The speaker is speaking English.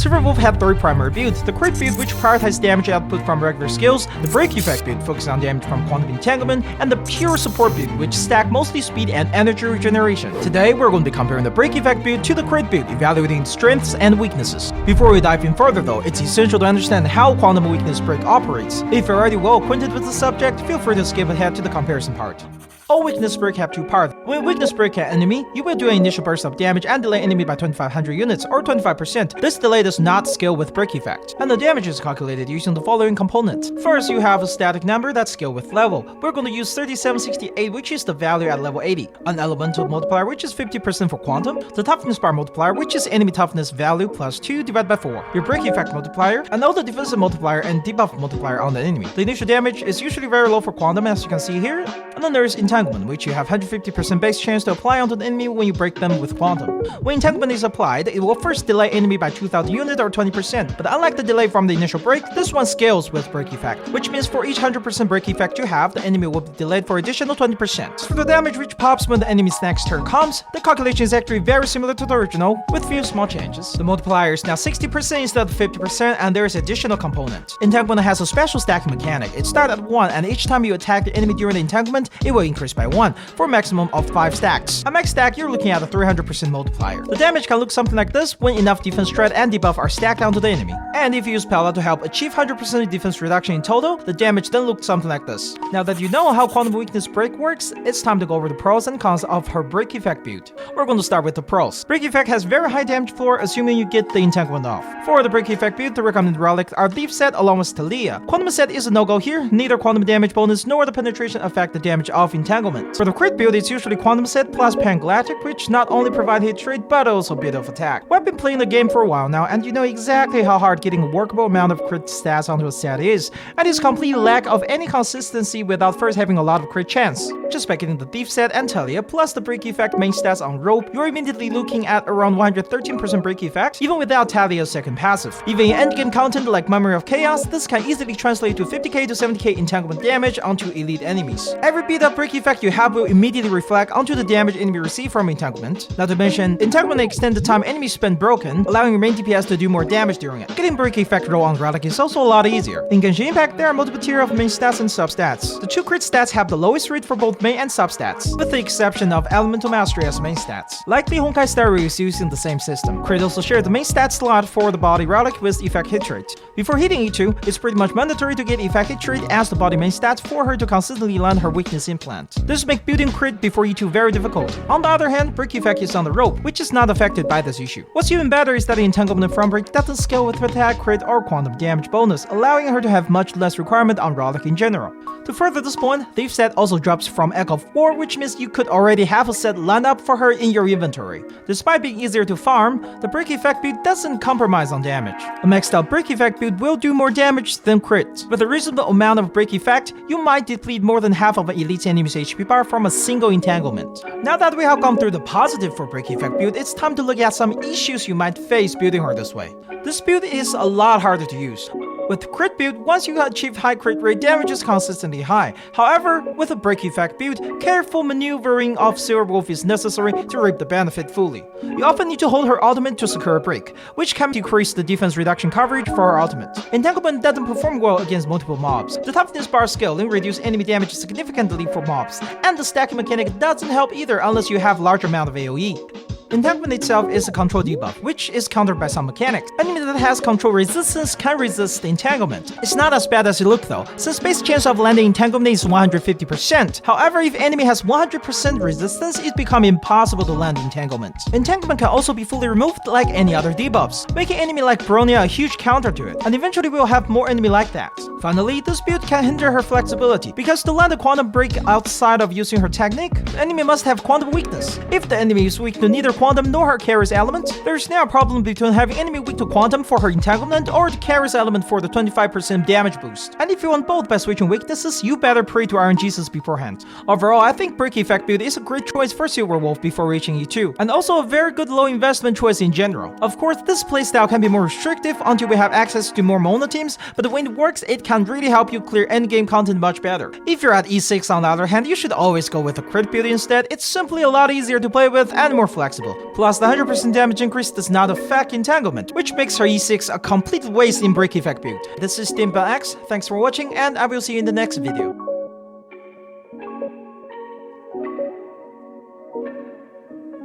Silverwolf had 3 primary builds: the crit build, which prioritized damage output from regular skills, the break effect build, focusing on damage from quantum entanglement, and the pure support build, which stacked mostly speed and energy regeneration. Today, we're going to be comparing the break effect build to the crit build, evaluating its strengths and weaknesses. Before we dive in further though, it's essential to understand how quantum weakness break operates. If you're already well acquainted with the subject, feel free to skip ahead to the comparison part. All weakness break have 2 parts. When weakness break an enemy, you will do an initial burst of damage and delay enemy by 2500 units or 25%. This delay does not scale with break effect, and the damage is calculated using the following components. First, you have a static number that scale with level. We're going to use 3768, which is the value at level 80, an elemental multiplier, which is 50% for quantum, the toughness bar multiplier, which is enemy toughness value plus 2 divided by 4, your break effect multiplier, and all the defensive multiplier and debuff multiplier on the enemy. The initial damage is usually very low for quantum, as you can see here, and then there is Entanglement, which you have 150% base chance to apply onto the enemy when you break them with quantum. When Entanglement is applied, it will first delay enemy by 2000 units or 20%, but unlike the delay from the initial break, this one scales with break effect, which means for each 100% break effect you have, the enemy will be delayed for additional 20%. For the damage which pops when the enemy's next turn comes, the calculation is actually very similar to the original, with few small changes. The multiplier is now 60% instead of 50%, and there is additional component. Entanglement has a special stacking mechanic. It starts at 1, and each time you attack the enemy during the entanglement, it will increase by 1, for a maximum of 5 stacks. A max stack, you're looking at a 300% multiplier. The damage can look something like this when enough defense threat and debuff are stacked onto the enemy. And if you use Pella to help achieve 100% defense reduction in total, the damage then looks something like this. Now that you know how quantum weakness break works, it's time to go over the pros and cons of her break effect build. We're going to start with the pros. Break effect has very high damage floor, assuming you get the entanglement off. For the break effect build, the recommended relics are Thief set along with Talia. Quantum set is a no-go here. Neither quantum damage bonus nor the penetration affect the damage of entanglement. For the crit build, it's usually quantum set plus Pangalactic, which not only provide hit rate but also a bit of attack. We've been playing the game for a while now, and you know exactly how hard getting a workable amount of crit stats onto a set is, and its complete lack of any consistency without first having a lot of crit chance. Just by getting the Thief set and Talia plus the break effect main stats on rope, you're immediately looking at around 113% break effect, even without Talia's second passive. Even in endgame content like Memory of Chaos, this can easily translate to 50k to 70k entanglement damage onto elite enemies. Every bit of break effect you have will immediately reflect onto the damage enemy receive from entanglement. Not to mention, entanglement extends the time enemies spend broken, allowing your main DPS to do more damage during it. Getting break effect roll on relic is also a lot easier. In Genshin Impact, there are multiple tiers of main stats and substats. The 2 crit stats have the lowest rate for both main and substats, with the exception of Elemental Mastery as main stats. Likely Honkai Stereo is using the same system. Crit also shares the main stat slot for the body relic with effect hit rate. Before hitting E2, it's pretty much mandatory to get effect hit rate as the body main stats for her to consistently land her weakness implant. This makes building crit before E2 very difficult. On the other hand, break effect is on the rope, which is not affected by this issue. What's even better is that the entanglement from break doesn't scale with attack, crit, or quantum damage bonus, allowing her to have much less requirement on relic in general. To further this point, Thief set also drops from Echo 4, which means you could already have a set lined up for her in your inventory. Despite being easier to farm, the break effect build doesn't compromise on damage. A maxed out break effect build will do more damage than crit. With a reasonable amount of break effect, you might deplete more than half of an elite enemy's HP bar from a single entanglement. Now that we have gone through the positive for break effect build, it's time to look at some issues you might face building her this way. This build is a lot harder to use. With crit build, once you achieve high crit rate, damage is consistently high. However, with a break effect build, careful maneuvering of Silverwolf is necessary to reap the benefit fully. You often need to hold her ultimate to secure a break, which can decrease the defense reduction coverage for her ultimate. Entanglement doesn't perform well against multiple mobs. The toughness bar scaling reduces enemy damage significantly for mobs, and the stacking mechanic doesn't help either unless you have large amount of AoE. Entanglement itself is a control debuff, which is countered by some mechanics. Enemy that has control resistance can resist entanglement. It's not as bad as it looks though, since base chance of landing entanglement is 150%. However, if enemy has 100% resistance, it becomes impossible to land entanglement. Entanglement can also be fully removed like any other debuffs, making enemy like Bronya a huge counter to it, and eventually we'll have more enemy like that. Finally, this build can hinder her flexibility, because to land a quantum break outside of using her technique, the enemy must have quantum weakness. If the enemy is weak to neither quantum nor her Charis element, there's now a problem between having enemy weak to quantum for her entanglement or the Charis element for the 25% damage boost. And if you want both by switching weaknesses, you better pray to RNGesus beforehand. Overall, I think break effect build is a great choice for Silverwolf before reaching E2, and also a very good low investment choice in general. Of course, this playstyle can be more restrictive until we have access to more mono teams, but when it works, it can really help you clear endgame content much better. If you're at E6 on the other hand, you should always go with a crit build instead. It's simply a lot easier to play with and more flexible. possible. Plus, the 100% damage increase does not affect Entanglement, which makes her E6 a complete waste in break effect build. This is Dimba X, thanks for watching, and I will see you in the next video.